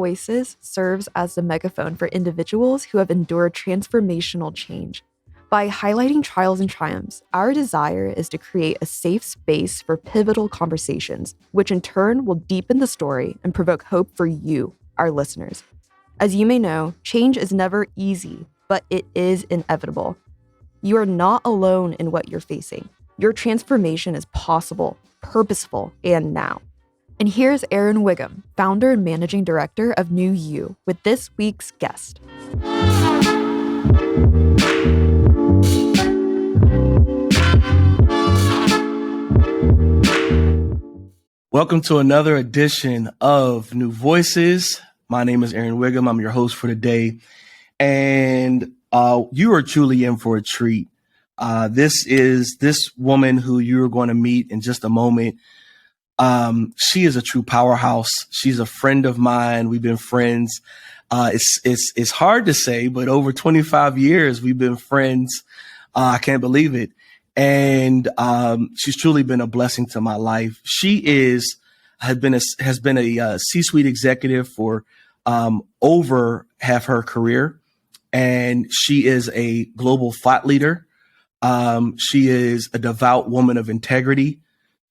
Voices serves as the megaphone for individuals who have endured transformational change. By highlighting trials and triumphs, our desire is to create a safe space for pivotal conversations, which in turn will deepen the story and provoke hope for you, our listeners. As you may know, change is never easy, but it is inevitable. You are not alone in what you're facing. Your transformation is possible, purposeful, and now. And here's Erin Wiggum, founder and managing director of New You, with this week's guest. Welcome to another edition of New Voices. My name is Erin Wiggum. I'm your host for today. And you are truly in for a treat. This woman who you're going to meet in just a moment. She is a true powerhouse. She's a friend of mine. We've been friends. It's hard to say, but over 25 years we've been friends. I can't believe it. And she's truly been a blessing to my life. She has been a C-suite executive for over half her career, and she is a global thought leader. She is a devout woman of integrity.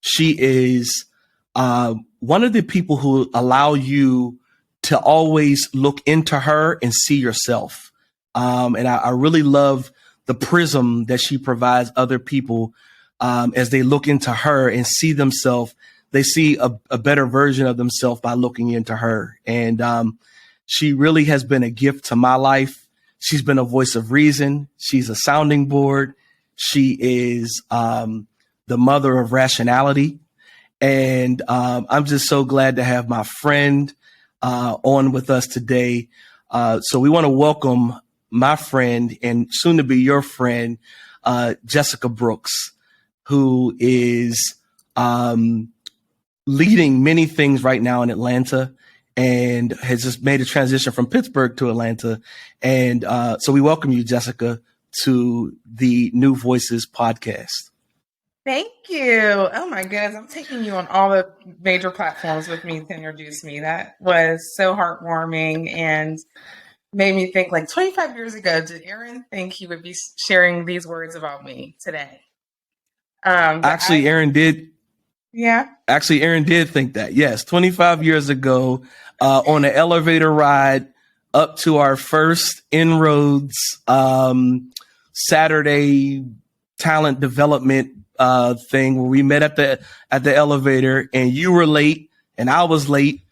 She is one of the people who allow you to always look into her and see yourself. And I really love the prism that she provides other people as they look into her and see themselves. They see a better version of themselves by looking into her. And she really has been a gift to my life. She's been a voice of reason. She's a sounding board. She is the mother of rationality. And I'm just so glad to have my friend on with us today. So we want to welcome my friend and soon to be your friend, Jessica Brooks, who is leading many things right now in Atlanta and has just made a transition from Pittsburgh to Atlanta. And so we welcome you, Jessica, to the New Voices podcast. Thank you. Oh my goodness. I'm taking you on all the major platforms with me to introduce me. That was so heartwarming and made me think, like, 25 years ago, did Erin think he would be sharing these words about me today? Erin did. Yeah. Actually, Erin did think that. Yes. 25 years ago, on an elevator ride up to our first Inroads Saturday talent development thing where we met at the elevator, and you were late and I was late.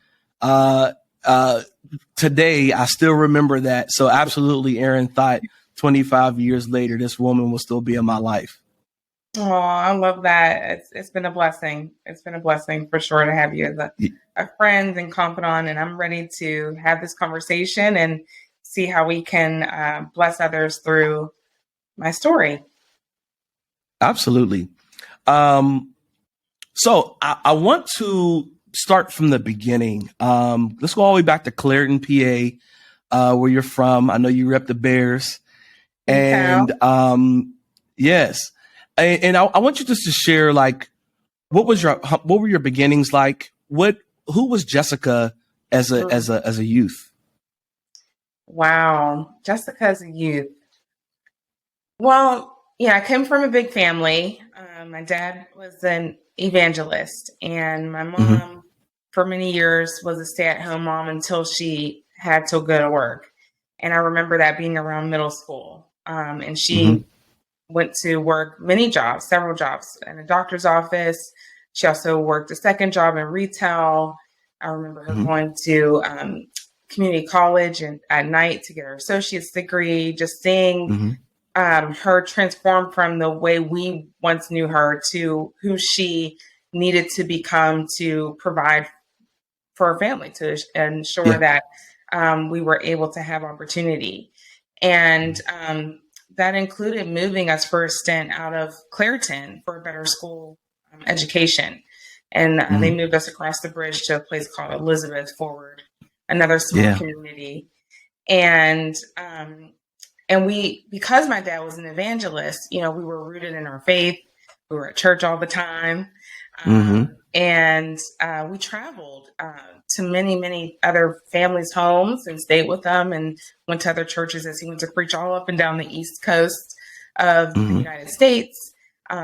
Today, I still remember that. So absolutely, Erin thought 25 years later, this woman will still be in my life. Oh, I love that. It's been a blessing. It's been a blessing for sure to have you as a friend and confidant. And I'm ready to have this conversation and see how we can bless others through my story. Absolutely. So I want to start from the beginning. Let's go all the way back to Clairton, PA, where you're from. I know you rep the Bears. And yes. And I want you just to share, like, what were your beginnings like? Who was Jessica as a youth? Wow. Jessica as a youth. Well, yeah, I came from a big family. My dad was an evangelist, and my mom, for many years, was a stay-at-home mom until she had to go to work. And I remember that being around middle school. And she went to work several jobs in a doctor's office. She also worked a second job in retail. I remember her going to community college and at night to get her associate's degree, just seeing her transform from the way we once knew her to who she needed to become to provide for her family, to ensure that we were able to have opportunity. And that included moving us for a stint out of Clairton for a better school education. And they moved us across the bridge to a place called Elizabeth Forward, another small community. And we, because my dad was an evangelist, we were rooted in our faith. We were at church all the time. And we traveled to many, many other families' homes and stayed with them and went to other churches as he went to preach all up and down the East Coast of the United States.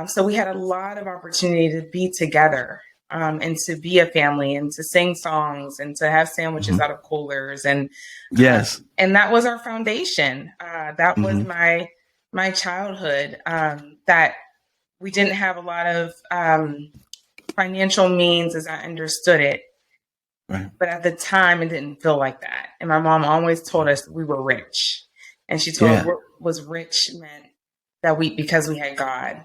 So we had a lot of opportunity to be together and to be a family and to sing songs and to have sandwiches out of coolers. Yes. And that was our foundation. That was my childhood, that we didn't have a lot of financial means as I understood it. Right. But at the time, it didn't feel like that. And my mom always told us we were rich. And she told us was rich meant that because we had God.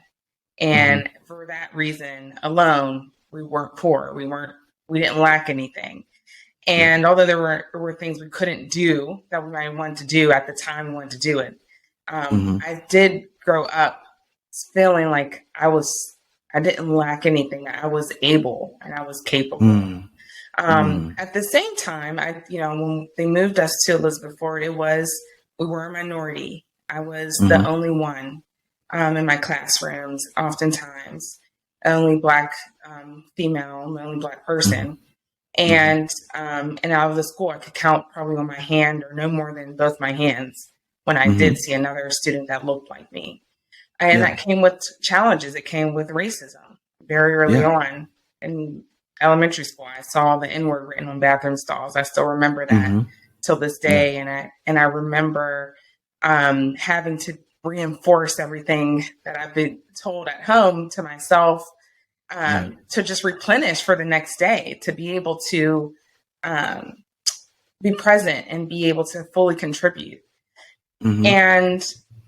And for that reason alone, we weren't poor. We didn't lack anything. And although there were things we couldn't do that we might want to do at the time we wanted to do it, I did grow up feeling like I didn't lack anything. I was able and I was capable. At the same time, when they moved us to Elizabethport, we were a minority. I was the only one in my classrooms, oftentimes only Black female, the only Black person. And out of the school, I could count probably on my hand or no more than both my hands when I did see another student that looked like me. And that came with challenges. It came with racism very early on in elementary school. I saw the N-word written on bathroom stalls. I still remember that till this day. And I remember having to reinforce everything that I've been told at home to myself, to just replenish for the next day, to be able to be present and be able to fully contribute. And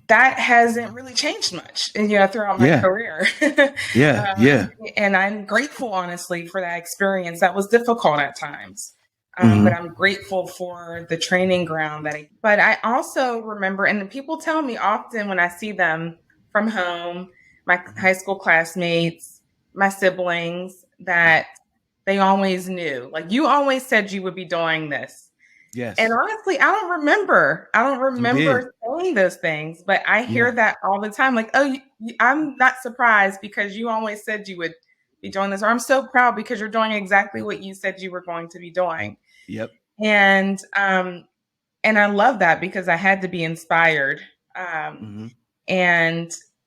that hasn't really changed much, throughout my career. And I'm grateful, honestly, for that experience. That was difficult at times. But I'm grateful for the training ground but I also remember, and people tell me often when I see them from home, my high school classmates, my siblings, that they always knew, like, you always said you would be doing this. Yes. And honestly, I don't remember saying those things, but I hear that all the time. Like, oh, I'm not surprised because you always said you would be doing this, or I'm so proud because you're doing exactly what you said you were going to be doing. Yep. And I love that because I had to be inspired. And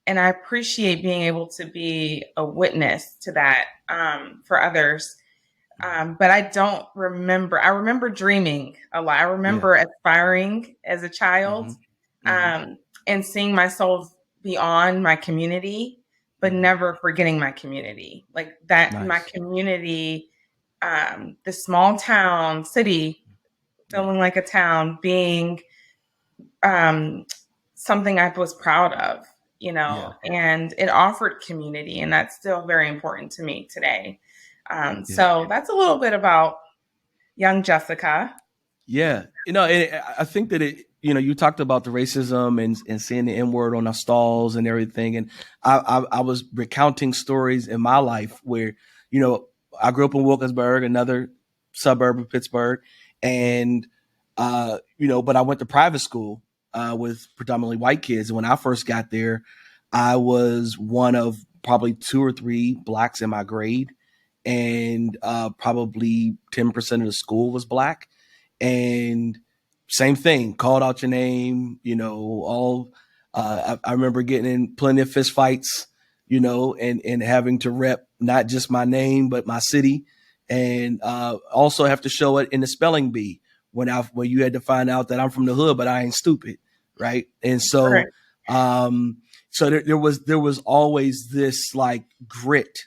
I appreciate being able to be a witness to that for others. But I don't remember. I remember dreaming a lot. I remember aspiring as a child, and seeing myself beyond my community, but never forgetting my community. Like that, my community, the small town, city, feeling like a town, being something I was proud of, and it offered community, and that's still very important to me today. So that's a little bit about young Jessica. Yeah. I think that you talked about the racism and seeing the N-word on our stalls and everything. And I was recounting stories in my life where, I grew up in Wilkinsburg, another suburb of Pittsburgh. And, but I went to private school with predominantly white kids. And when I first got there, I was one of probably 2 or 3 Blacks in my grade. And probably 10% of the school was Black. And same thing, called out your name, I remember getting in plenty of fist fights, and having to rep not just my name, but my city. And also have to show it in the spelling bee when you had to find out that I'm from the hood, but I ain't stupid. Right. And so, so there was always this like grit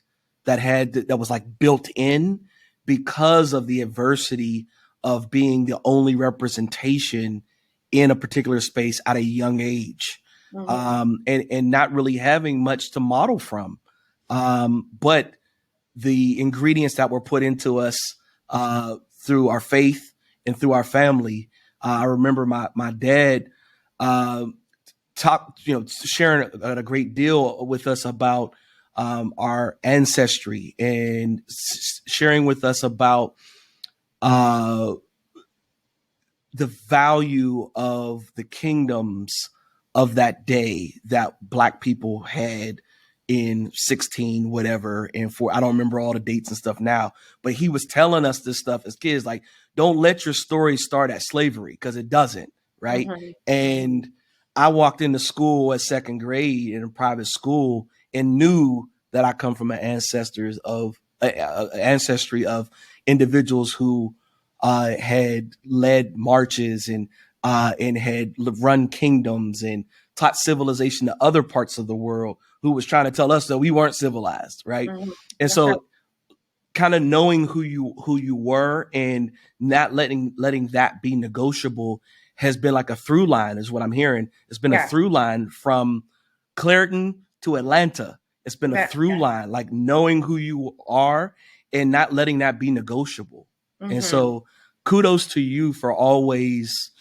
that was like built in because of the adversity of being the only representation in a particular space at a young age, and not really having much to model from. But the ingredients that were put into us through our faith and through our family. I remember my dad sharing a great deal with us about our ancestry and sharing with us about the value of the kingdoms of that day that Black people had, in 16, whatever, and I don't remember all the dates and stuff now, but he was telling us this stuff as kids, like, don't let your story start at slavery, because it doesn't, right? Mm-hmm. And I walked into school at second grade in a private school and knew that I come from an ancestry of individuals who had led marches and had run kingdoms and taught civilization to other parts of the world, who was trying to tell us that we weren't civilized, right? Mm-hmm. And so kind of knowing who you were and not letting that be negotiable has been like a through line, is what I'm hearing. It's been a through line from Clairton to Atlanta. It's been a through line, like knowing who you are and not letting that be negotiable. Mm-hmm. And so kudos to you for always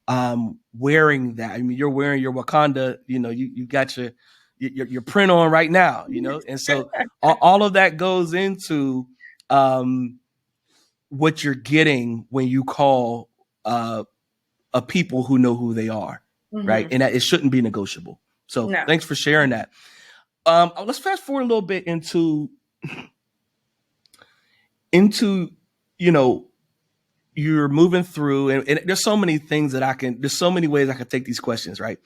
wearing that. I mean, you're wearing your Wakanda, you got your print on right now, and so all of that goes into what you're getting when you call a people who know who they are, mm-hmm. right? And that it shouldn't be negotiable. So thanks for sharing that. Let's fast forward a little bit into you're moving through, and there's so many things there's so many ways I can take these questions, right?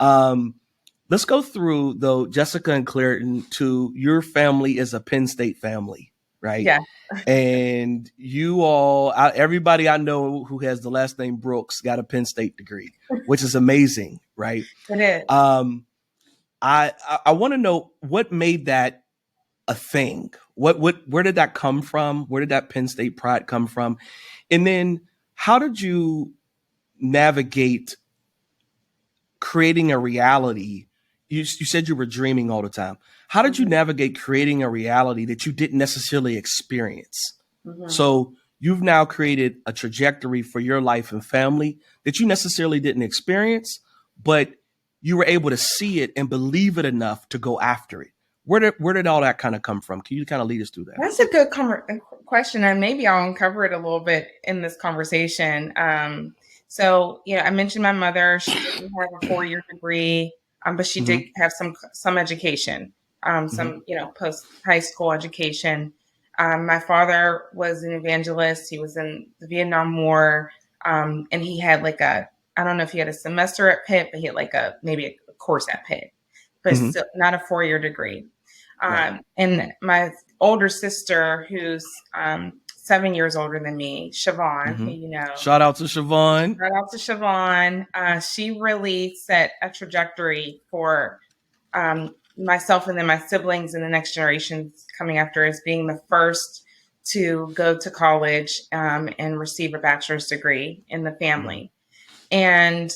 Let's go through, though, Jessica and Clairton, to your family is a Penn State family, right? Yeah. And you all, everybody I know who has the last name Brooks got a Penn State degree, which is amazing, right? It is. I want to know what made that a thing. Where did that come from? Where did that Penn State pride come from? And then how did you navigate creating a reality? You said you were dreaming all the time. How did you navigate creating a reality that you didn't necessarily experience? Mm-hmm. So you've now created a trajectory for your life and family that you necessarily didn't experience, but you were able to see it and believe it enough to go after it. Where did all that kind of come from? Can you kind of lead us through that? That's a good question, and maybe I'll uncover it a little bit in this conversation. So, I mentioned my mother. She didn't have a 4-year degree, but she did have some education, some post high school education. My father was an evangelist. He was in the Vietnam War, and he had I don't know if he had a semester at Pitt, but he had maybe a course at Pitt, but still not a 4-year degree. Right. And my older sister, who's 7 years older than me, Siobhan, who Shout out to Siobhan. Shout out to Siobhan. She really set a trajectory for myself and then my siblings and the next generations coming after as being the first to go to college and receive a bachelor's degree in the family. And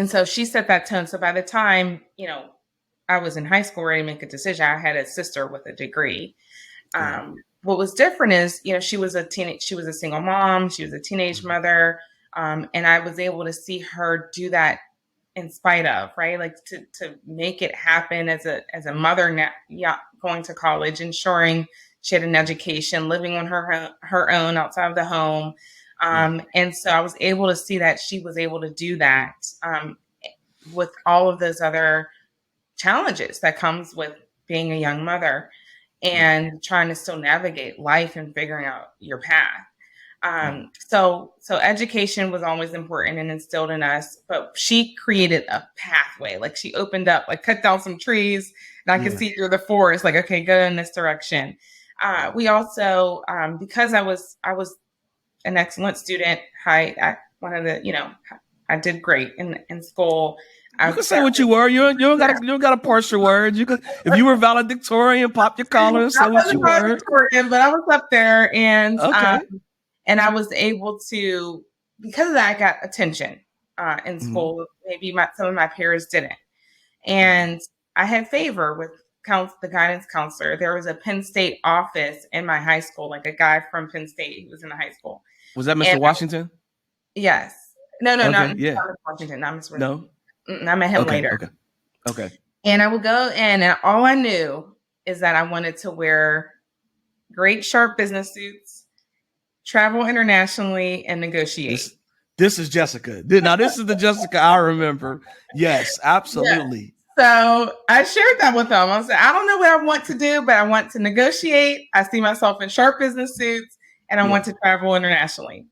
so she set that tone. So by the time, I was in high school ready to make a decision, I had a sister with a degree. What was different is, she was a single mom. She was a teenage mother. And I was able to see her do that in spite of, right? Like to make it happen as a mother now, going to college, ensuring she had an education, living on her own outside of the home. And so I was able to see that she was able to do that with all of those other challenges that comes with being a young mother and trying to still navigate life and figuring out your path. So education was always important and instilled in us, but she created a pathway. Like she opened up, cut down some trees and I could see through the forest, okay, go in this direction. We also, because I was an excellent student, I did great in school. You can say what you were. You don't got to parse your words. You could, if you were valedictorian, pop your collar and say what you were. But I was up there, and and I was able to, because of that, I got attention in school. Maybe some of my peers didn't, and I had favor with the guidance counselor. There was a Penn State office in my high school, a guy from Penn State who was in the high school. Was that Mr. Washington? Yes. No, not Mr. Washington. Not Mr. No. I met him later. Okay. And I would go in, and all I knew is that I wanted to wear great sharp business suits, travel internationally, and negotiate. This is Jessica. Now, this is the Jessica I remember. Yes, absolutely. So I shared that with him. I said, I don't know what I want to do, but I want to negotiate. I see myself in sharp business suits and I want to travel internationally.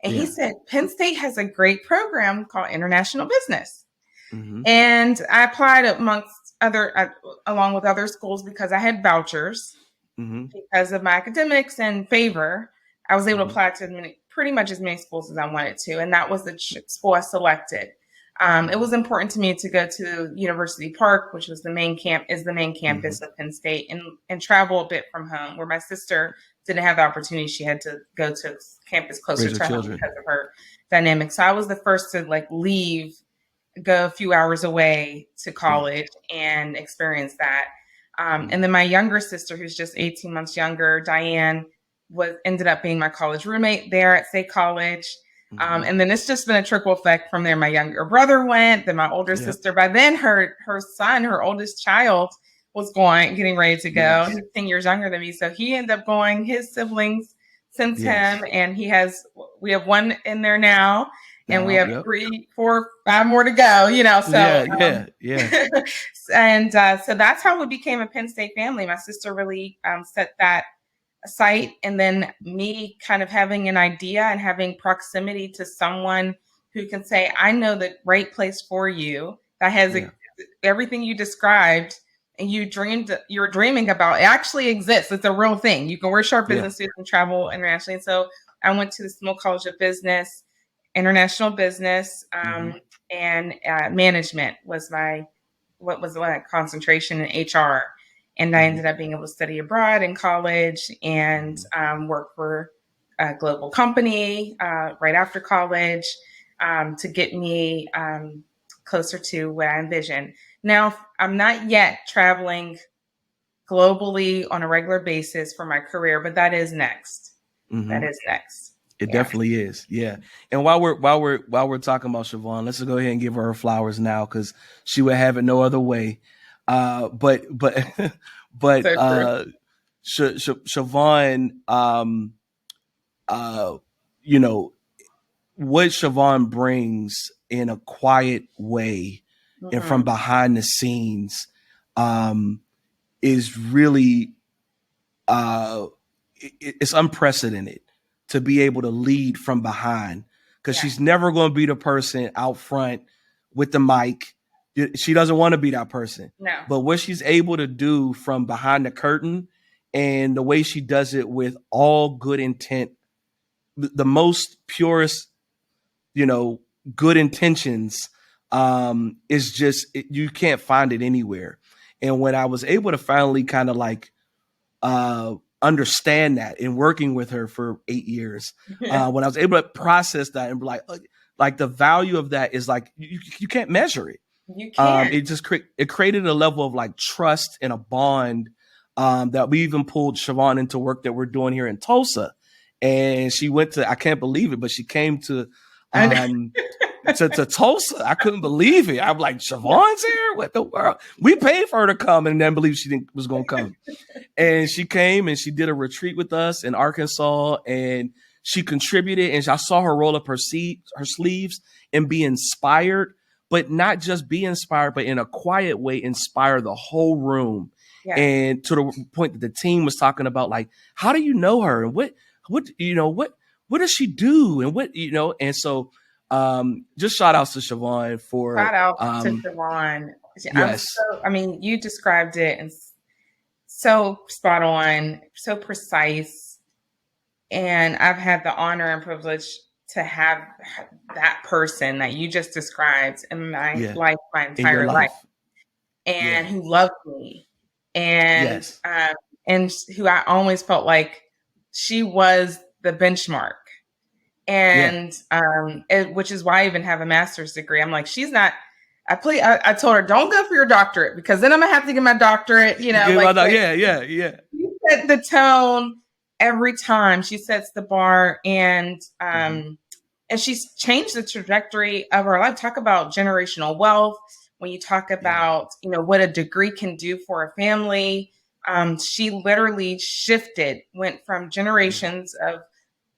And he said, Penn State has a great program called International Business. Mm-hmm. And I applied along with other schools because I had vouchers because of my academics and favor. I was able to apply to pretty much as many schools as I wanted to. And that was the school I selected. It was important to me to go to University Park, which was the main campus of Penn State, and travel a bit from home, where my sister didn't have the opportunity. She had to go to campus closer to home because of her dynamic. So I was the first to leave, go a few hours away to college and experience that. And then my younger sister, who's just 18 months younger, Diane, ended up being my college roommate there at State College. And then it's just been a trickle effect from there. My younger brother went, then my older sister. By then, her son, her oldest child, was getting ready to go. He's 10 years younger than me, so he ended up going. His siblings since him, and we have one in there now, and we have 3, 4, 5 more to go. So and so that's how we became a Penn State family. My sister really set that site, and then me kind of having an idea and having proximity to someone who can say, I know the right place for you, that has everything you described and you're dreaming about. It actually exists. It's a real thing. You can wear sharp business suits and travel internationally. And so I went to the Small College of Business, International Business, and management was my concentration in HR. And I ended up being able to study abroad in college and work for a global company right after college to get me closer to what I envisioned. Now, I'm not yet traveling globally on a regular basis for my career, but that is next. That is next. It definitely is. Yeah. And while we're talking about Siobhan, let's go ahead and give her flowers now, because she would have it no other way. But Siobhan, what Siobhan brings in a quiet way and from behind the scenes, is really, it's unprecedented to be able to lead from behind, because she's never going to be the person out front with the mic. She doesn't want to be that person. No. But what she's able to do from behind the curtain, and the way she does it with all good intent, the most purest, good intentions, is just, you can't find it anywhere. And when I was able to finally kind of understand that in working with her for 8 years, when I was able to process that and be like the value of that is you can't measure it. You can. It created a level of trust and a bond, that we even pulled Siobhan into work that we're doing here in Tulsa. And she went to, I can't believe it, but she came to to Tulsa. I couldn't believe it. I'm like, Siobhan's here? What the world? We paid for her to come and then believe she was going to come. And she came and she did a retreat with us in Arkansas, and she contributed, and I saw her roll up her sleeves and be inspired, but not just be inspired, but in a quiet way, inspire the whole room. Yeah. And to the point that the team was talking about, how do you know her? And what does she do? And and so, just shout outs to Siobhan for shout out to Siobhan. Yes. You described it and so spot on, so precise. And I've had the honor and privilege to have that person that you just described in my life, my entire life, and who loved me, and and who I always felt like she was the benchmark. And which is why I even have a master's degree. I'm like, she's not. I told her, don't go for your doctorate, because then I'm gonna have to get my doctorate. You set the tone every time. She sets the bar, and she's changed the trajectory of our life. Talk about generational wealth. When you talk about what a degree can do for a family, she literally went from generations of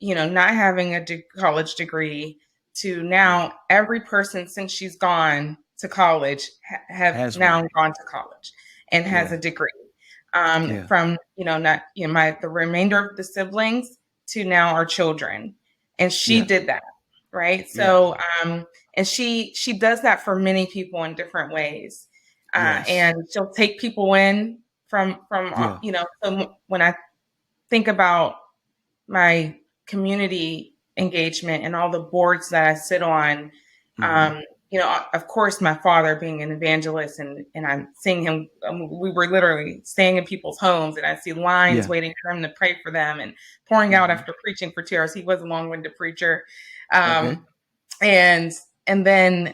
not having a college degree to now every person since she's gone to college have now gone to college and has a degree. From, not, the remainder of the siblings to now our children. And she did that. Right. So, and she does that for many people in different ways. And she'll take people in from, so when I think about my community engagement and all the boards that I sit on, of course, my father being an evangelist and I'm seeing him, we were literally staying in people's homes and I see lines waiting for him to pray for them and pouring out after preaching for 2 hours. He was a long-winded preacher. And then,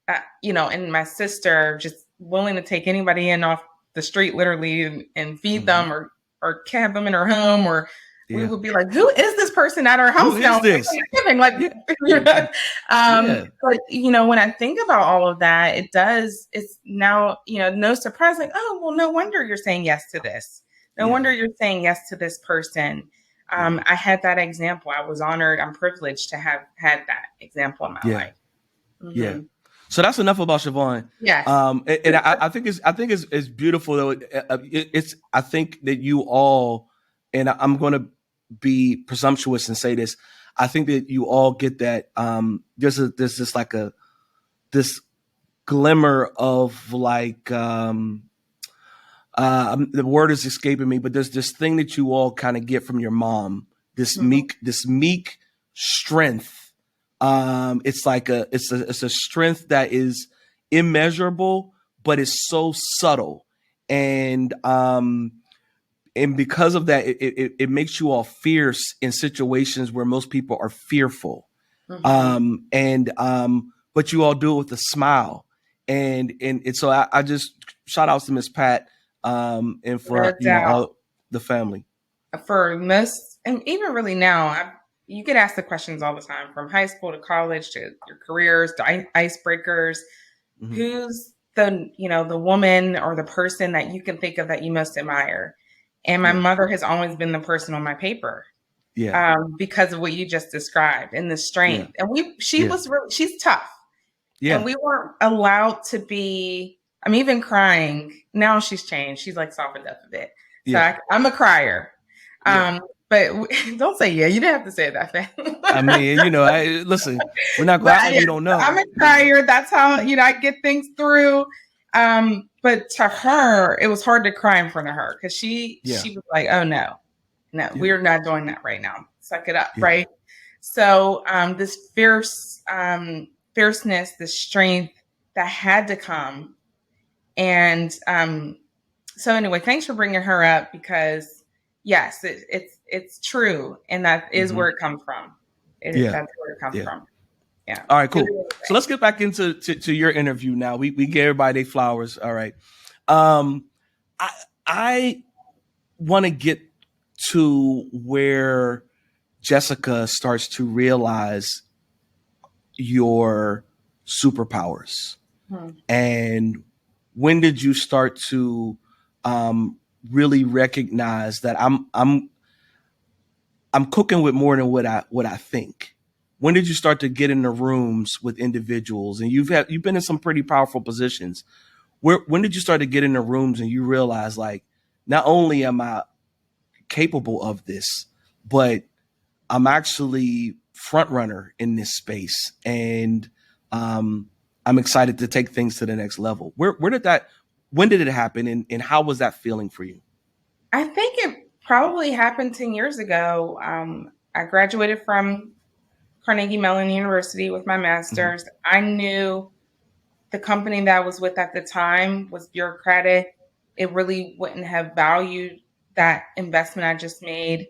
and my sister just willing to take anybody in off the street, literally, and feed them or camp them in her home, or we would be like, who is this person at our house now? Who is this? But, when I think about all of that, it's now, no surprise, like, oh, well, no wonder you're saying yes to this. No wonder you're saying yes to this person. I had that example. I was honored. I'm privileged to have had that example in my life. Yeah. So that's enough about Siobhan. Yes. And I think it's beautiful though. I think that you all, and I'm going to be presumptuous and say this, I think that you all get that. There's this glimmer of like, the word is escaping me, but there's this thing that you all kind of get from your mom, this meek strength. It's like it's a strength that is immeasurable, but it's so subtle. And because of that, it makes you all fierce in situations where most people are fearful. But you all do it with a smile. And so I just shout outs to Miss Pat, and for all the family. For most, and even really now, you get asked the questions all the time, from high school to college to your careers to icebreakers. Who's the woman or the person that you can think of that you most admire? And my mother has always been the person on my paper. Because of what you just described and the strength. And she's tough. And we weren't allowed to be, I'm even crying. Now she's changed. She's like softened up a bit. So I'm a crier. But don't say you didn't have to say it that fast. I mean, listen, we're not glad we don't know. I'm a crier. That's how, I get things through. But to her, it was hard to cry in front of her because she was like, oh no, we're not doing that right now. Suck it up. Right. So this fierceness, this strength that had to come. And so anyway, thanks for bringing her up, because yes, it's true. And that is where it comes from. That's where it comes from. Yeah. All right, cool. So let's get back into your interview now. We gave everybody their flowers. All right. I want to get to where Jessica starts to realize your superpowers. And when did you start to really recognize that I'm cooking with more than what I think? When did you start to get in the rooms with individuals, and you've been in some pretty powerful positions? When did you start to get in the rooms and you realize, like, not only am I capable of this, but I'm actually front runner in this space, and I'm excited to take things to the next level? When did it happen, and how was that feeling for you? I think it probably happened 10 years ago. I graduated from Carnegie Mellon University with my master's. I knew the company that I was with at the time was bureaucratic. It really wouldn't have valued that investment I just made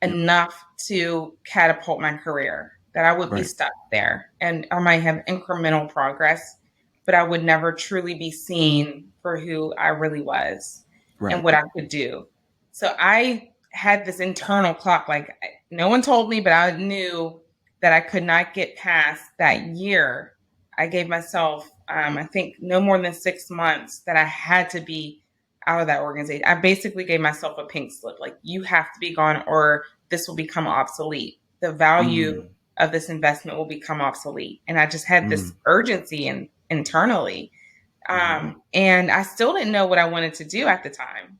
enough to catapult my career, that I would be stuck there. And I might have incremental progress, but I would never truly be seen for who I really was and what I could do. So I had this internal clock, like no one told me, but I knew that I could not get past that year. I gave myself, I think, no more than 6 months that I had to be out of that organization. I basically gave myself a pink slip, like, you have to be gone or this will become obsolete. The value of this investment will become obsolete. And I just had this urgency, and internally. And I still didn't know what I wanted to do at the time.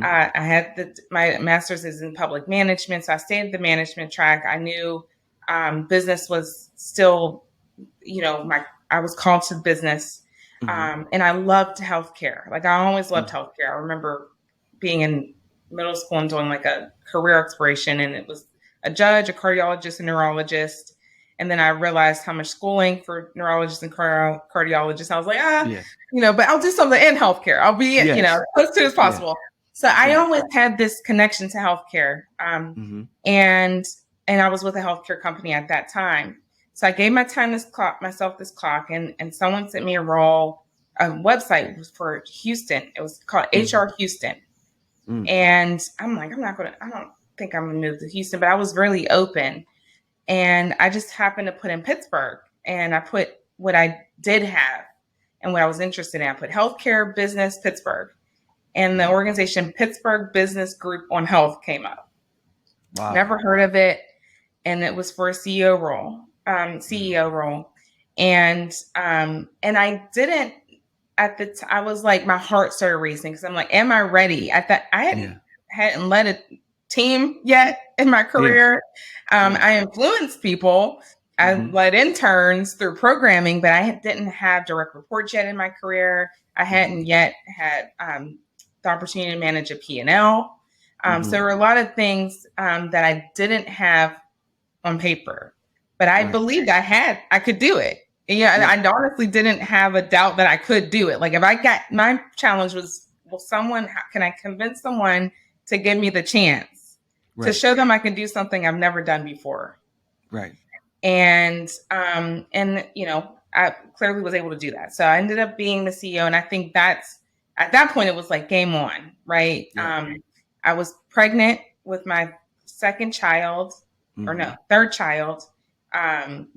I had my master's is in public management, so I stayed at the management track. I knew business was still, I was called to business, and I loved healthcare. Like I always loved healthcare. I remember being in middle school and doing like a career exploration, and it was a judge, a cardiologist, a neurologist. And then I realized how much schooling for neurologists and cardiologists. I was like, but I'll do something in healthcare. I'll be, close to as possible. So I always had this connection to healthcare. And I was with a healthcare company at that time. So I gave myself this clock, and someone sent me a website for Houston. It was called HR Houston. And I'm like, I don't think I'm going to move to Houston, but I was really open. And I just happened to put in Pittsburgh, and I put what I did have and what I was interested in. I put healthcare, business, Pittsburgh, and the organization Pittsburgh Business Group on Health came up. Wow. Never heard of it. And it was for a CEO role. And I didn't I was like, my heart started racing because I'm like, am I ready? I hadn't led a team yet in my career. I influenced people. I led interns through programming, but I didn't have direct reports yet in my career. I hadn't yet had the opportunity to manage a P&L. So there were a lot of things that I didn't have on paper, but I believed I could do it. I honestly didn't have a doubt that I could do it. Like my challenge was, can I convince someone to give me the chance to show them I can do something I've never done before. Right. And I clearly was able to do that. So I ended up being the CEO. And I think at that point, it was like game on, right? Yeah. I was pregnant with my third child,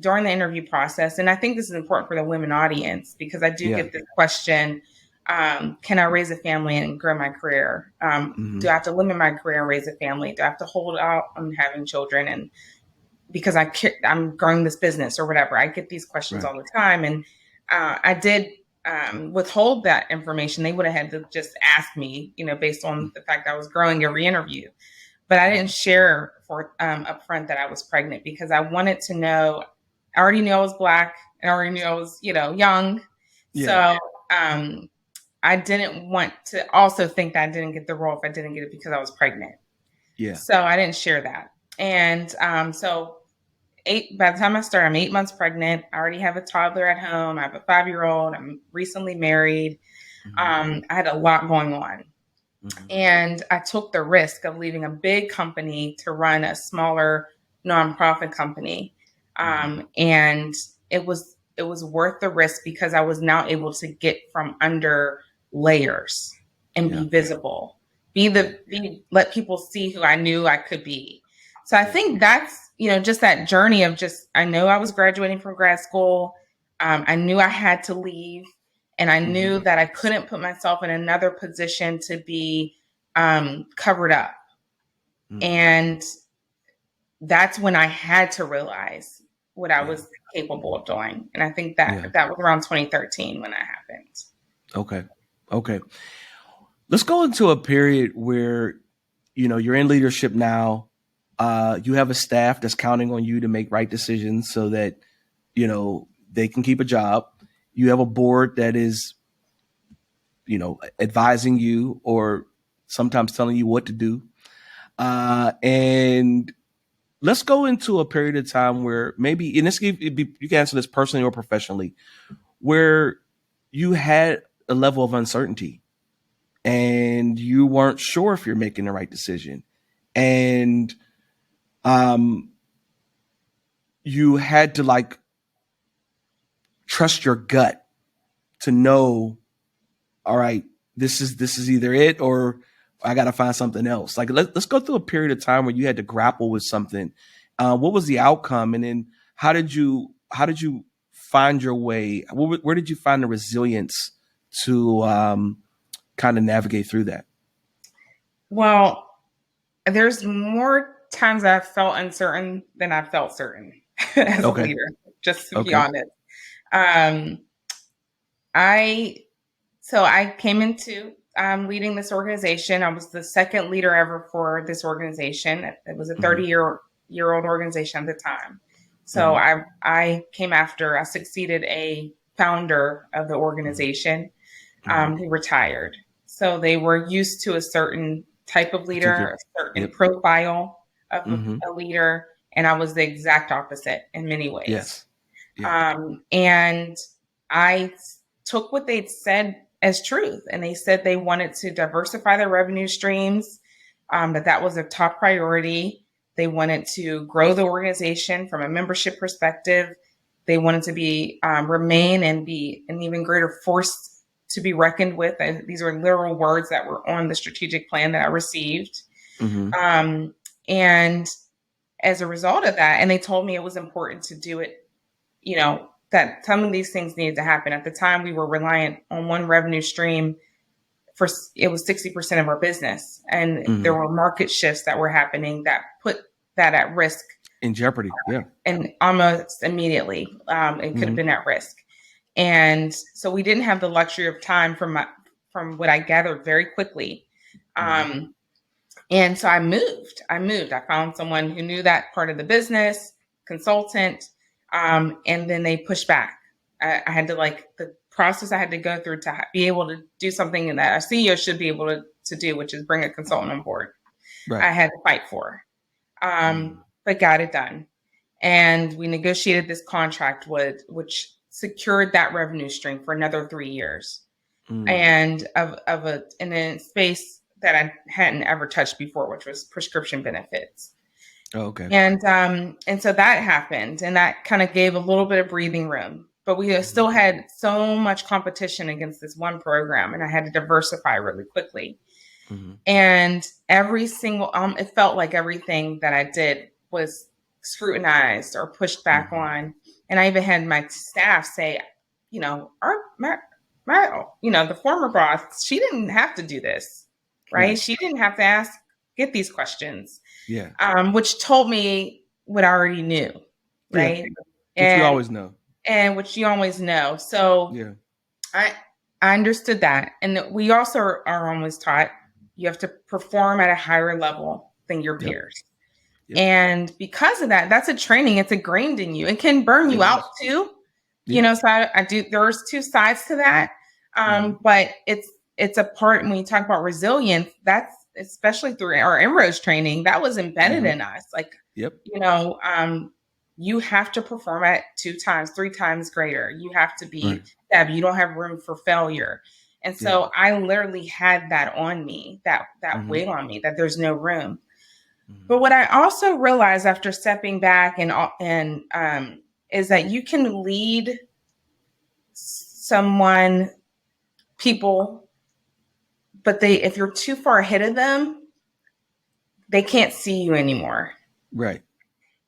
during the interview process. And I think this is important for the women audience because I do get this question, can I raise a family and grow my career? Do I have to limit my career and raise a family? Do I have to hold out on having children? And because I'm growing this business or whatever, I get these questions all the time. And I did withhold that information. They would have had to just ask me, based on the fact I was growing every interview. But I didn't share up front that I was pregnant because I wanted to know. I already knew I was Black. I already knew I was, young. Yeah. So I didn't want to also think that I didn't get the role if I didn't get it because I was pregnant. Yeah. So I didn't share that. And so by the time I started, I'm 8 months pregnant. I already have a toddler at home. I have a 5-year-old. I'm recently married. I had a lot going on. And I took the risk of leaving a big company to run a smaller nonprofit company. And it was worth the risk because I was now able to get from under layers and be visible, let people see who I knew I could be. So I think that's, just that journey of I know I was graduating from grad school. I knew I had to leave. And I knew that I couldn't put myself in another position to be covered up. And that's when I had to realize what I was capable of doing. And I think that was around 2013 when that happened. Okay. Let's go into a period where, you're in leadership now. You have a staff that's counting on you to make right decisions so that, they can keep a job. You have a board that is, advising you or sometimes telling you what to do. And let's go into a period of time where maybe, and you can answer this personally or professionally, where you had a level of uncertainty and you weren't sure if you're making the right decision. And you had to trust your gut to know, all right, this is either it or I got to find something else. Let's go through a period of time where you had to grapple with something. What was the outcome? And then how did you find your way? Where did you find the resilience to kind of navigate through that? Well, there's more times I've felt uncertain than I've felt certain as a leader, just to be honest. I came into leading this organization. I was the second leader ever for this organization. It was a 30-year-old organization at the time. So I succeeded a founder of the organization who retired. So they were used to a certain type of leader, a certain profile of a leader, and I was the exact opposite in many ways. Yes. Yeah. And I took what they'd said as truth, and they said they wanted to diversify their revenue streams, that was a top priority. They wanted to grow the organization from a membership perspective. They wanted to be remain and be an even greater force to be reckoned with. And these were literal words that were on the strategic plan that I received. And as a result of that, and they told me it was important to do it, that some of these things needed to happen. At the time, we were reliant on one revenue stream it was 60% of our business. And there were market shifts that were happening that put that at risk. In jeopardy, yeah. And almost immediately, it could have been at risk. And so we didn't have the luxury of time from what I gathered very quickly. And so I moved. I found someone who knew that part of the business, consultant, and then they pushed back. I had to the process I had to go through to be able to do something that a CEO should be able to do, which is bring a consultant on board. Right. I had to fight for, but got it done. And we negotiated this contract which secured that revenue stream for another 3 years, and in a space that I hadn't ever touched before, which was prescription benefits. Oh, okay. And so that happened, and that kind of gave a little bit of breathing room. But we still had so much competition against this one program, and I had to diversify really quickly. And every single, it felt like everything that I did was scrutinized or pushed back on. And I even had my staff say, the former boss, she didn't have to do this, right? She didn't have to get these questions. Yeah. Which told me what I already knew, right? Yeah. Which you always know. And which you always know. So I understood that. And we also are always taught you have to perform at a higher level than your peers. And because of that, that's a training. It's ingrained in you. It can burn you out too. So I do, there's two sides to that. But it's a part when you talk about resilience, that's especially through our inroads training, that was embedded in us. You have to perform at 2 times, 3 times greater. You have to be, you don't have room for failure. And so I literally had that on me, that weight on me, that there's no room. But what I also realized after stepping back and is that you can lead people, but if you're too far ahead of them, they can't see you anymore. Right.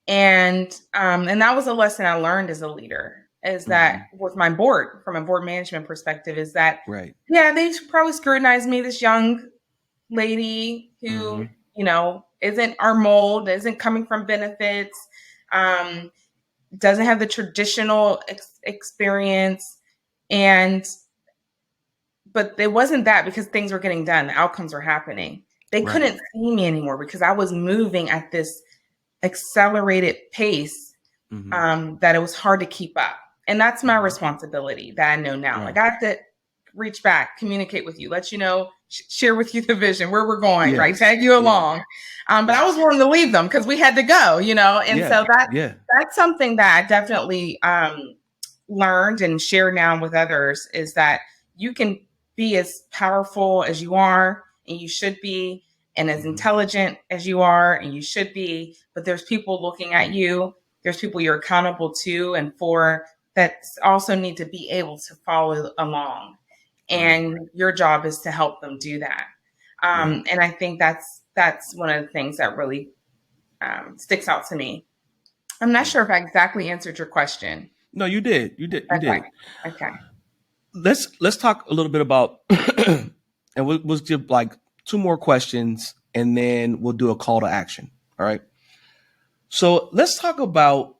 And that was a lesson I learned as a leader, is that with my board, from a board management perspective, is that, they probably scrutinized me, this young lady who, isn't our mold, isn't coming from benefits, doesn't have the traditional experience. But it wasn't that, because things were getting done. The outcomes were happening. They couldn't see me anymore because I was moving at this accelerated pace, that it was hard to keep up. And that's my responsibility that I know now. I have to reach back, communicate with you, let you know, share with you the vision, where we're going, right? Tag you along. But I was willing to leave them because we had to go, and so that's something that I definitely learned and share now with others, is that you can be as powerful as you are, and you should be, and as intelligent as you are, and you should be, but there's people looking at you. There's people you're accountable to and for, that also need to be able to follow along. And your job is to help them do that. And I think that's one of the things that really sticks out to me. I'm not sure if I exactly answered your question. No, you did. You did. Okay. Let's talk a little bit about, and we'll give 2 more questions, and then we'll do a call to action. All right. So let's talk about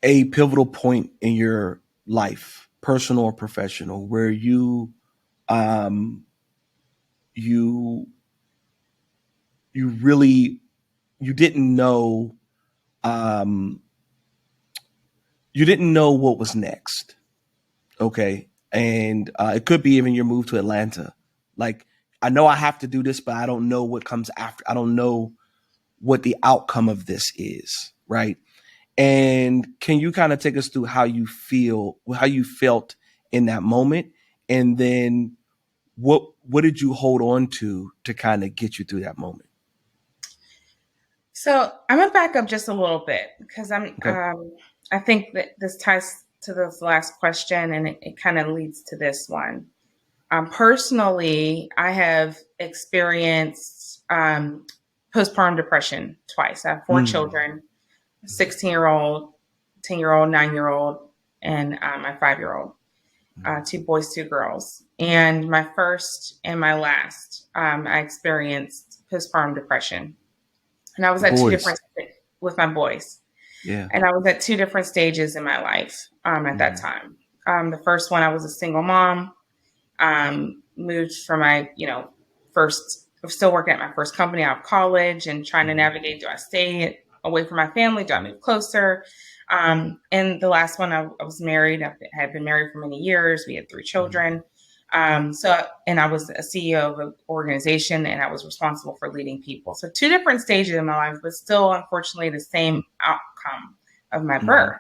a pivotal point in your life, personal or professional, where um, you really you didn't know um, you didn't know what was next. Okay, and it could be even your move to Atlanta. Like, I know I have to do this, but I don't know what comes after. I don't know what the outcome of this is, right? And can you kind of take us through how you felt in that moment, and then what did you hold on to kind of get you through that moment? So I'm gonna back up just a little bit because Okay. I think that this ties to this last question and it kind of leads to this one. Personally, I have experienced postpartum depression twice. I have four Mm. children, 16-year-old, 10-year-old, 9-year-old, and my 5-year-old, Mm. two boys, two girls. And my first and my last, I experienced postpartum depression. And I was at two Boys. different with my boys. Yeah. And I was at two different stages in my life at that Mm. time. The first one, I was a single mom, moved from my, first, I was still working at my first company out of college and trying to Mm. navigate, do I stay away from my family? Do I move closer? And the last one, I was married. I had been married for many years. We had three Mm. children. And I was a CEO of an organization and I was responsible for leading people. So two different stages in my life, but still, unfortunately, the same outcome of my Mm. birth,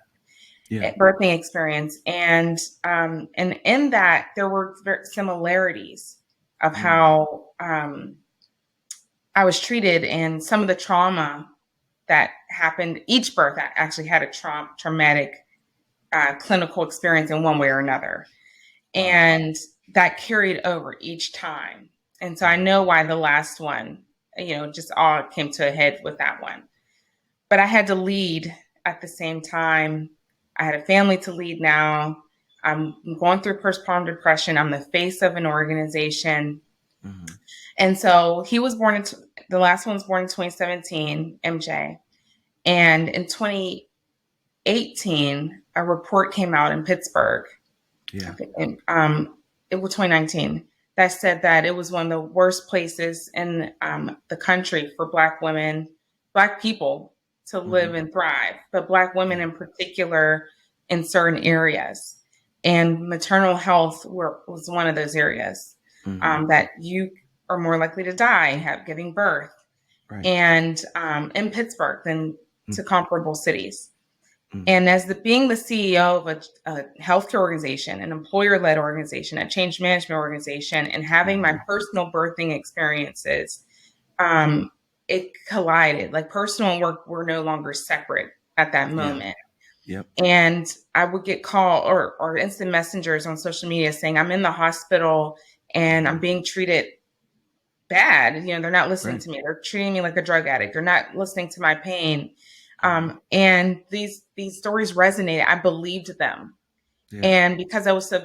Yeah. birthing experience. And in that, there were similarities of Mm. how I was treated and some of the trauma that happened. Each birth actually had a traumatic clinical experience in one way or another. Wow. And that carried over each time. And so I Mm. know why the last one, just all came to a head with that one. But I had to lead at the same time. I had a family to lead now. I'm going through postpartum depression. I'm the face of an organization. Mm. And so he was the last one was born in 2017, MJ. And in 2018, a report came out in Pittsburgh, I Yeah. think, it was 2019, that said that it was one of the worst places in the country for Black women, Black people to live Mm. and thrive, but Black women Yeah. in particular in certain areas. And maternal health was one of those areas Mm. that you are more likely to die giving birth, Right. and in Pittsburgh than Mm. to comparable cities. Mm. And as being the CEO of a healthcare organization, an employer-led organization, a change management organization, and having my Mm. personal birthing experiences, um, it collided. Like personal and work were no longer separate at that Yeah. moment. Yep. And I would get call or instant messengers on social media saying, I'm in the hospital and I'm Mm. being treated bad. They're not listening Right. to me. They're treating me like a drug addict. They're not listening to my pain. Mm. And these stories resonated. I believed them. Yeah. And because I was a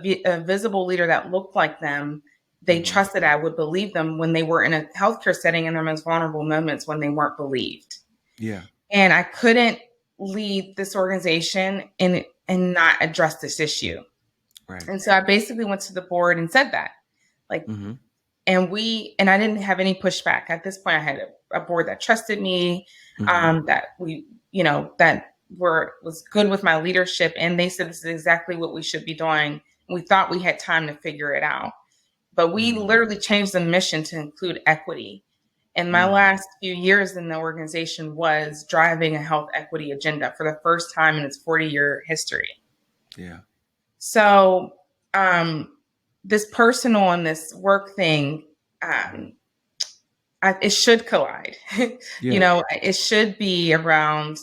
visible leader that looked like them, they Mm. trusted I would believe them when they were in a healthcare setting in their most vulnerable moments when they weren't believed. Yeah. And I couldn't lead this organization and not address this issue. Right. And so I basically went to the board and said that. Like, Mm. and I didn't have any pushback. At this point, I had a board that trusted me, Mm. that was good with my leadership. And they said, this is exactly what we should be doing. And we thought we had time to figure it out. But we Mm. literally changed the mission to include equity. And my Mm. last few years in the organization was driving a health equity agenda for the first time in its 40-year history. Yeah. So, this personal and this work thing, um, it should collide. Yeah. It should be around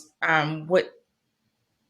what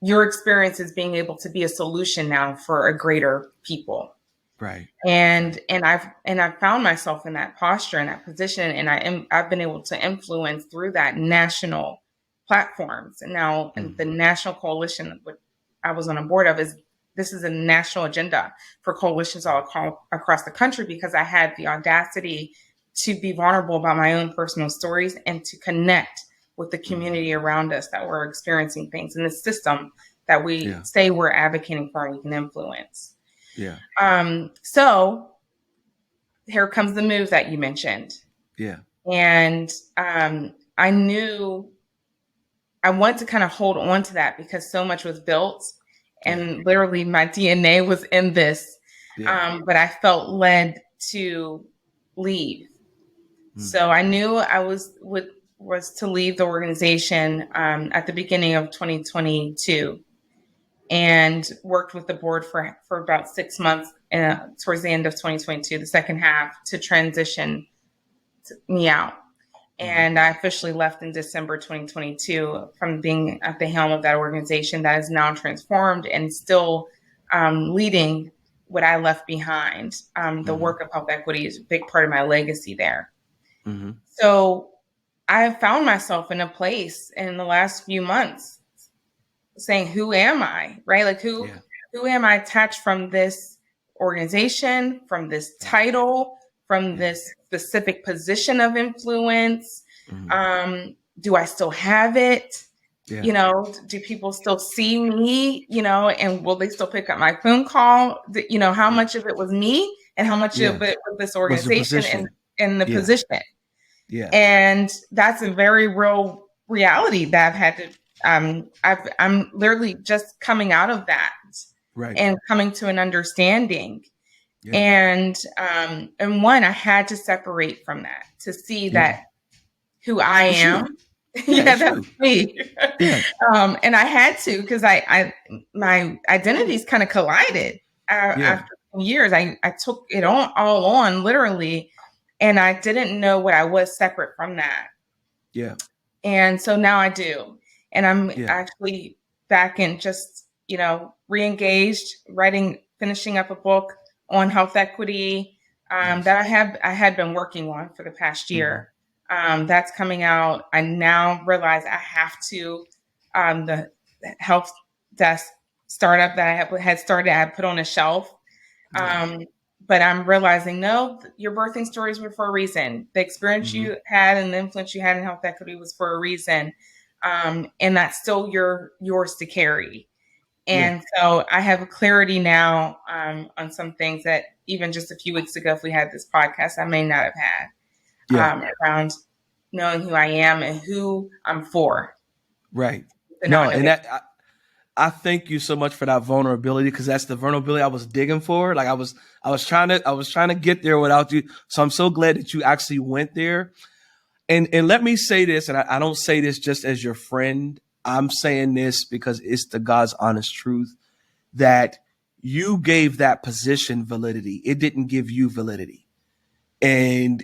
your experience is, being able to be a solution now for a greater people. Right. Right. And I've found myself in that posture, in that position, and I've been able to influence through that national platforms. And now the Mm. national coalition, which I was on a board of, this is a national agenda for coalitions all across the country, because I had the audacity to be vulnerable about my own personal stories and to connect with the Mm. community around us that were experiencing things in the system that we say we're advocating for and we can influence. Yeah. So here comes the move that you mentioned. Yeah. And I knew I wanted to kind of hold on to that because so much was built and literally my DNA was in this. But I felt led to leave. So I knew I was to leave the organization at the beginning of 2022 and worked with the board for about 6 months towards the end of 2022, the second half, to transition me out. And I officially left in December 2022 from being at the helm of that organization that is now transformed and still leading what I left behind. The work of health equity is a big part of my legacy there. So I found myself in a place in the last few months saying, who am I? Right? Like who am I attached from this organization, from this title, from this specific position of influence? Do I still have it? You know, do people still see me, you know, and will they still pick up my phone call? You know, how much of it was me and how much of it was this organization and the position? Yeah. And that's a very real reality that I've had to, I'm literally just coming out of that and coming to an understanding. And one, I had to separate from that to see that who I am. That's me. And I had to, because my identities kind of collided after years. I took it all on literally. And I didn't know what I was separate from that. Yeah. And so now I do. And I'm actually back in just, you know, re-engaged, finishing up a book on health equity that I had been working on for the past year. That's coming out. I now realize I have to, the health desk startup that I had started, I put on a shelf. But I'm realizing, no, your birthing stories were for a reason. The experience you had and the influence you had in health equity was for a reason. And that's still yours to carry. And so I have clarity now on some things that even just a few weeks ago, if we had this podcast, I may not have had around knowing who I am and who I'm for. Right. No, and that I thank you so much for that vulnerability, because that's the vulnerability I was digging for. Like I was trying to get there without you. So I'm so glad that you actually went there. And let me say this, and I don't say this just as your friend. I'm saying this because it's the God's honest truth, that you gave that position validity. It didn't give you validity. And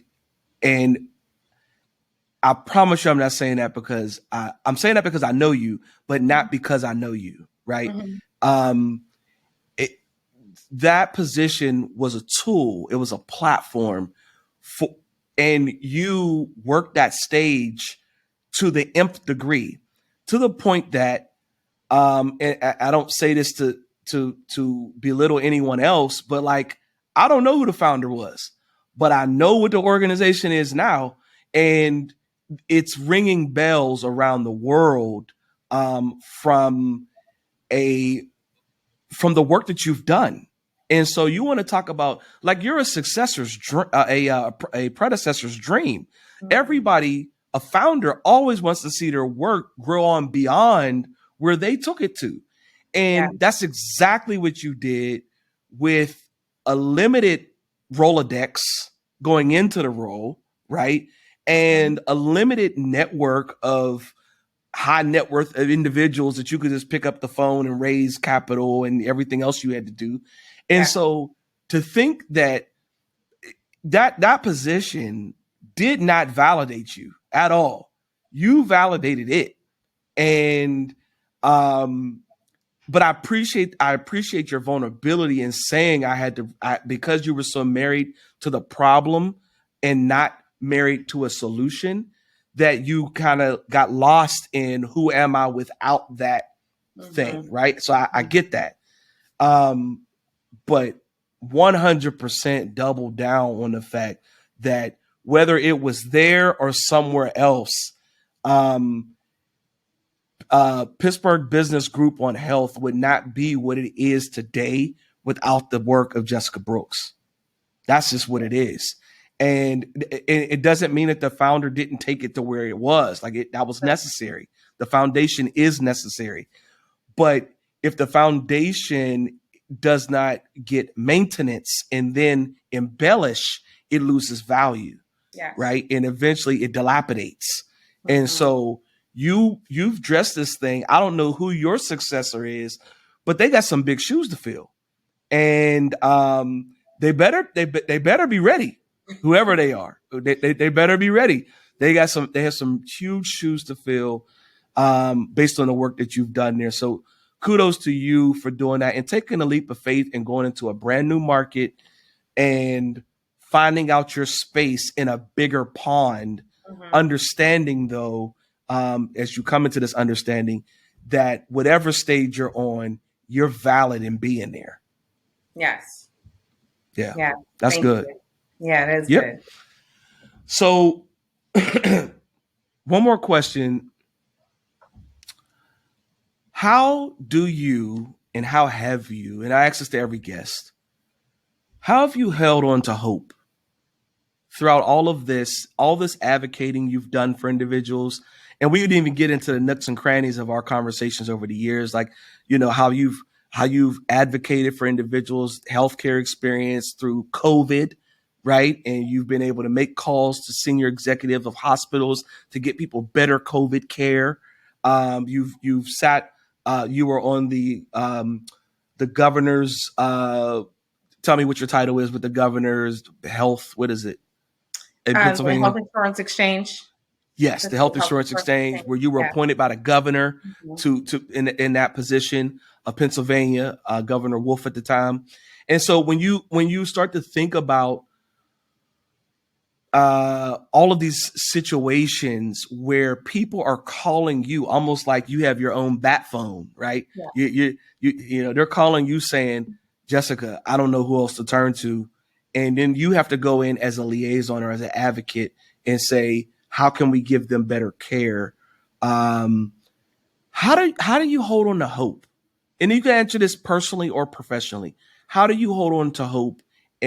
I promise you, I'm not saying that because I'm saying that because I know you, but not because I know you, right? That position was a tool. It was a platform and you worked that stage to the nth degree, to the point that, and I don't say this to belittle anyone else, but like, I don't know who the founder was, but I know what the organization is now. And it's ringing bells around the world from the work that you've done. And so you want to talk about, like, you're a successor's a predecessor's dream. Everybody, a founder, always wants to see their work grow on beyond where they took it to. And that's exactly what you did with a limited Rolodex going into the role, right? And a limited network of high net worth of individuals that you could just pick up the phone and raise capital and everything else you had to do. And so to think that position did not validate you at all. You validated it. And but I appreciate your vulnerability in saying because you were so married to the problem and not married to a solution, that you kind of got lost in who am I without that thing, right? So I get that. But 100% double down on the fact that whether it was there or somewhere else, Pittsburgh Business Group on Health would not be what it is today without the work of Jessica Brooks. That's just what it is. And it doesn't mean that the founder didn't take it to where it was. That was necessary. The foundation is necessary. But if the foundation does not get maintenance and then embellish, it loses value. Yes. Right. And eventually it dilapidates. And so you've dressed this thing. I don't know who your successor is, but they got some big shoes to fill. And they better be ready. Whoever they are, they better be ready. They have some huge shoes to fill based on the work that you've done there. So kudos to you for doing that and taking a leap of faith and going into a brand new market and finding out your space in a bigger pond, understanding though, as you come into this understanding that whatever stage you're on, you're valid in being there. Yes. Yeah. Yeah. That's good. You. Yeah, it is good. So one more question. How do you, and how have you, and I ask this to every guest, how have you held on to hope throughout all this advocating you've done for individuals? And we didn't even get into the nooks and crannies of our conversations over the years, like, how you've advocated for individuals' healthcare experience through COVID, right? And you've been able to make calls to senior executives of hospitals to get people better COVID care. You've sat, you were on the governor's, tell me what your title is with the governor's health. What is it? In Pennsylvania? The Health Insurance Exchange. Yes, the Health Insurance Exchange, where you were appointed by the governor to in that position of Pennsylvania, Governor Wolf at the time. And so when you start to think about all of these situations where people are calling you almost like you have your own bat phone, right? Yeah. You they're calling you saying, Jessica, I don't know who else to turn to. And then you have to go in as a liaison or as an advocate and say, how can we give them better care? How do you hold on to hope? And you can answer this personally or professionally. How do you hold on to hope?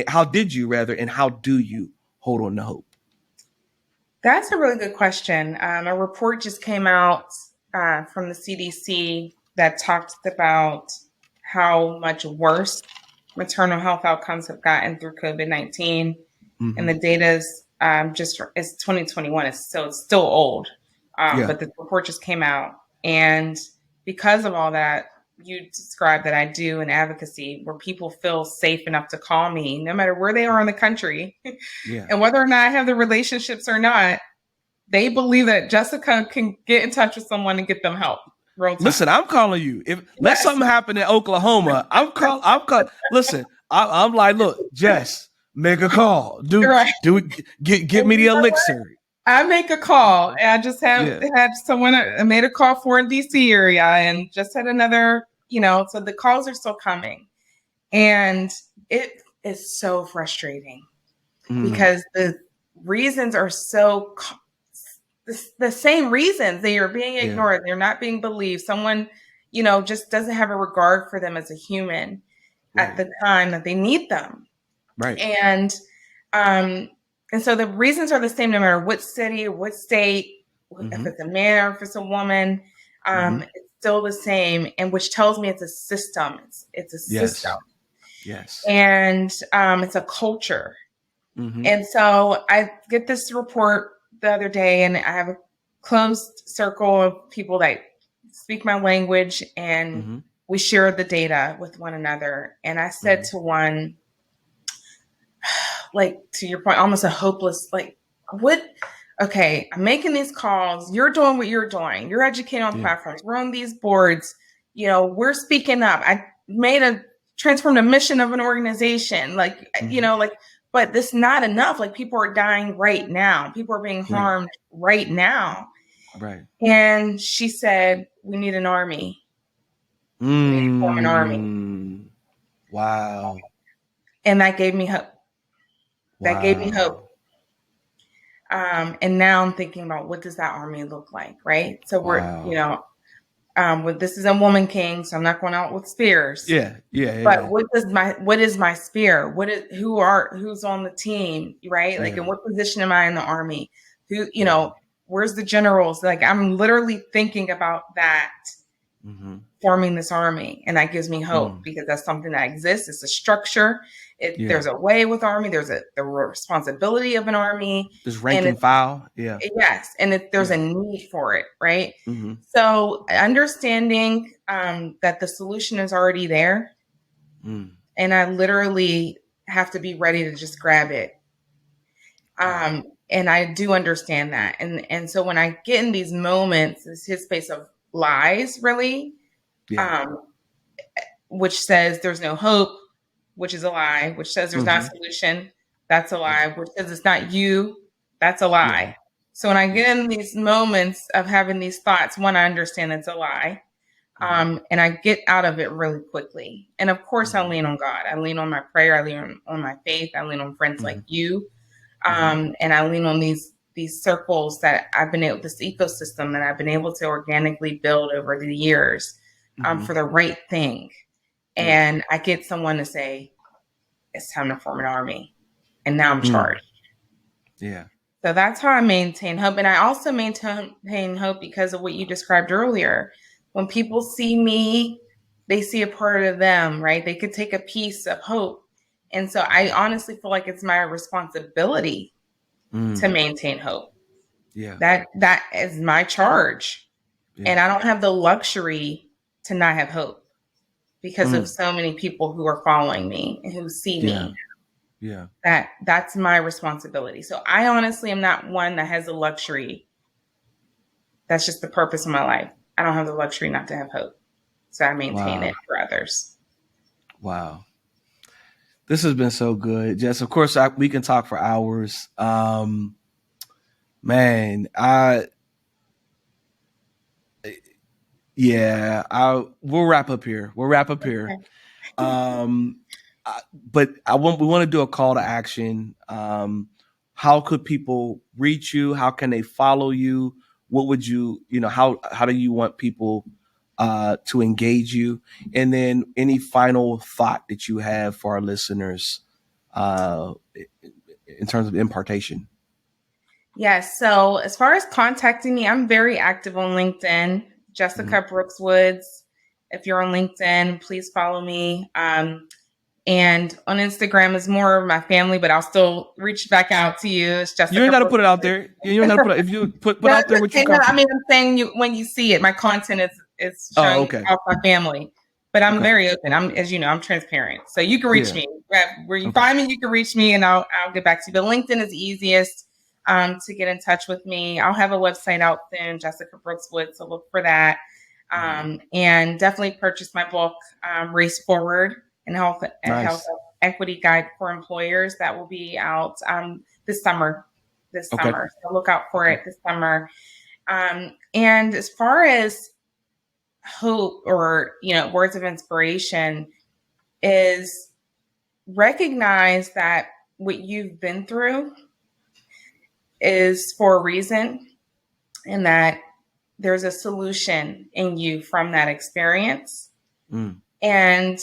How did you rather, and how do you hold on to hope? That's a really good question. A report just came out from the CDC that talked about how much worse maternal health outcomes have gotten through COVID-19. And the data's it's 2021, so it's still old. But the report just came out. And because of all that, you described that I do in advocacy where people feel safe enough to call me no matter where they are in the country. And whether or not I have the relationships or not, they believe that Jessica can get in touch with someone and get them help. Listen, I'm calling you. Let something happen in Oklahoma, I'm calling. Listen, I'm like, look, Jess, make a call. Get me the elixir. I make a call. And I just had someone I made a call for in DC area and just had another, so the calls are still coming. And it is so frustrating because the reasons are so the same reasons. They are being ignored. They're not being believed. Someone, just doesn't have a regard for them as a human at the time that they need them. Right. And so the reasons are the same no matter what city or what state, if it's a man or if it's a woman, it's still the same. And which tells me it's a system. It's a system. Yes. And it's a culture. And so I get this report the other day and I have a closed circle of people that speak my language and we share the data with one another. And I said to one, like, to your point, almost a hopeless, like, what? Okay, I'm making these calls. You're doing what you're doing. You're educating on platforms. We're on these boards. We're speaking up. I transformed a mission of an organization. Like, but this is not enough. Like, people are dying right now. People are being harmed right now. Right. And she said, we need an army. We need to form an army. Wow. And that gave me hope. That gave me hope. And now I'm thinking about what does that army look like, right? So we're, This is a woman king, so I'm not going out with spears. Yeah. But what is my spear? Who's on the team, right? Like, in what position am I in the army? Who, where's the generals? Like, I'm literally thinking about that, forming this army, and that gives me hope because that's something that exists. It's a structure. There's a way with army. There's the responsibility of an army. There's rank and file. Yeah. Yes, and there's a need for it, right? So understanding that the solution is already there, and I literally have to be ready to just grab it. And I do understand that, and so when I get in these moments, it's his space of lies, really, which says there's no hope, which is a lie, which says there's not a solution, that's a lie, which says it's not you, that's a lie. So when I get in these moments of having these thoughts, one, I understand it's a lie. And I get out of it really quickly. And of course, I lean on God. I lean on my prayer. I lean on my faith. I lean on friends like you. And I lean on these circles that I've been able, this ecosystem that I've been able to organically build over the years for the right thing. And I get someone to say, it's time to form an army. And now I'm charged. Yeah. So that's how I maintain hope. And I also maintain hope because of what you described earlier. When people see me, they see a part of them, right? They could take a piece of hope. And so I honestly feel like it's my responsibility to maintain hope. Yeah. That is my charge. Yeah. And I don't have the luxury to not have hope because of so many people who are following me and who see me. Yeah. That's my responsibility. So I honestly am not one that has the luxury. That's just the purpose of my life. I don't have the luxury not to have hope. So I maintain it for others. Wow. This has been so good, Jess. Of course, we can talk for hours. We'll wrap up here. Okay. But we want to do a call to action. How could people reach you? How can they follow you? What would you, how do you want people to engage you? And then any final thought that you have for our listeners in terms of impartation? Yes. So as far as contacting me, I'm very active on LinkedIn, Jessica Brooks Woods. If you're on LinkedIn, please follow me. And on Instagram is more of my family, but I'll still reach back out to you. It's Jessica. You ain't got to put it out there. You ain't got to put it. If you put out there what you got. I mean, I'm saying when you see it, my content is showing out my family. But I'm very open. As you know, I'm transparent. So you can reach me. Where you find me, you can reach me and I'll get back to you. But LinkedIn is easiest to get in touch with me. I'll have a website out soon, Jessica Brooks Wood. So look for that. And definitely purchase my book, Race Forward and Health Equity Guide for Employers. That will be out this summer. So look out for it this summer. And as far as hope or, words of inspiration is recognize that what you've been through is for a reason and that there's a solution in you from that experience. And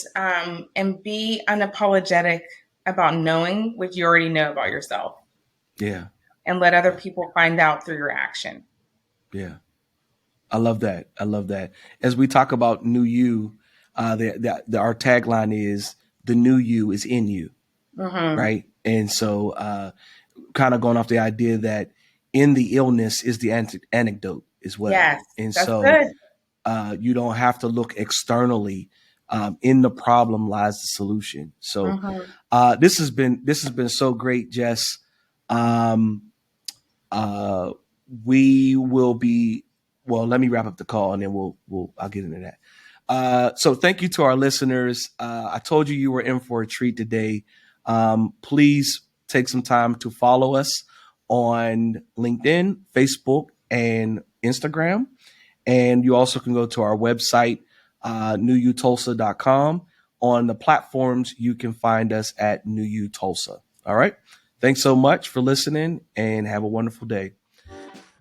be unapologetic about knowing what you already know about yourself. Yeah. And let other people find out through your action. Yeah. I love that. As we talk about new you, our tagline is the new you is in you. Right. And so kind of going off the idea that in the illness is the anecdote as well. Yes, and that's so good. You don't have to look externally. In the problem lies the solution. So this has been so great, Jess. We will be, let me wrap up the call and then I'll get into that. So thank you to our listeners. I told you were in for a treat today. Please take some time to follow us on LinkedIn, Facebook, and Instagram. And you also can go to our website, newutulsa.com. On the platforms, you can find us at New You Tulsa. All right. Thanks so much for listening and have a wonderful day.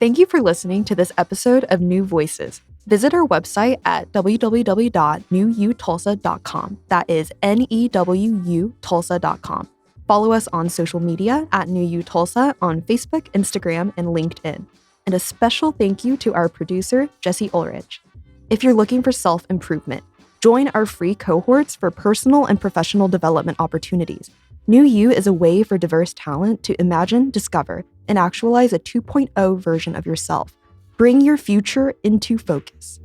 Thank you for listening to this episode of New Voices. Visit our website at www.newutulsa.com. That is NEWU Tulsa.com. Follow us on social media at New U Tulsa on Facebook, Instagram, and LinkedIn. And a special thank you to our producer, Jesse Ulrich. If you're looking for self-improvement, join our free cohorts for personal and professional development opportunities. New U is a way for diverse talent to imagine, discover, and actualize a 2.0 version of yourself. Bring your future into focus.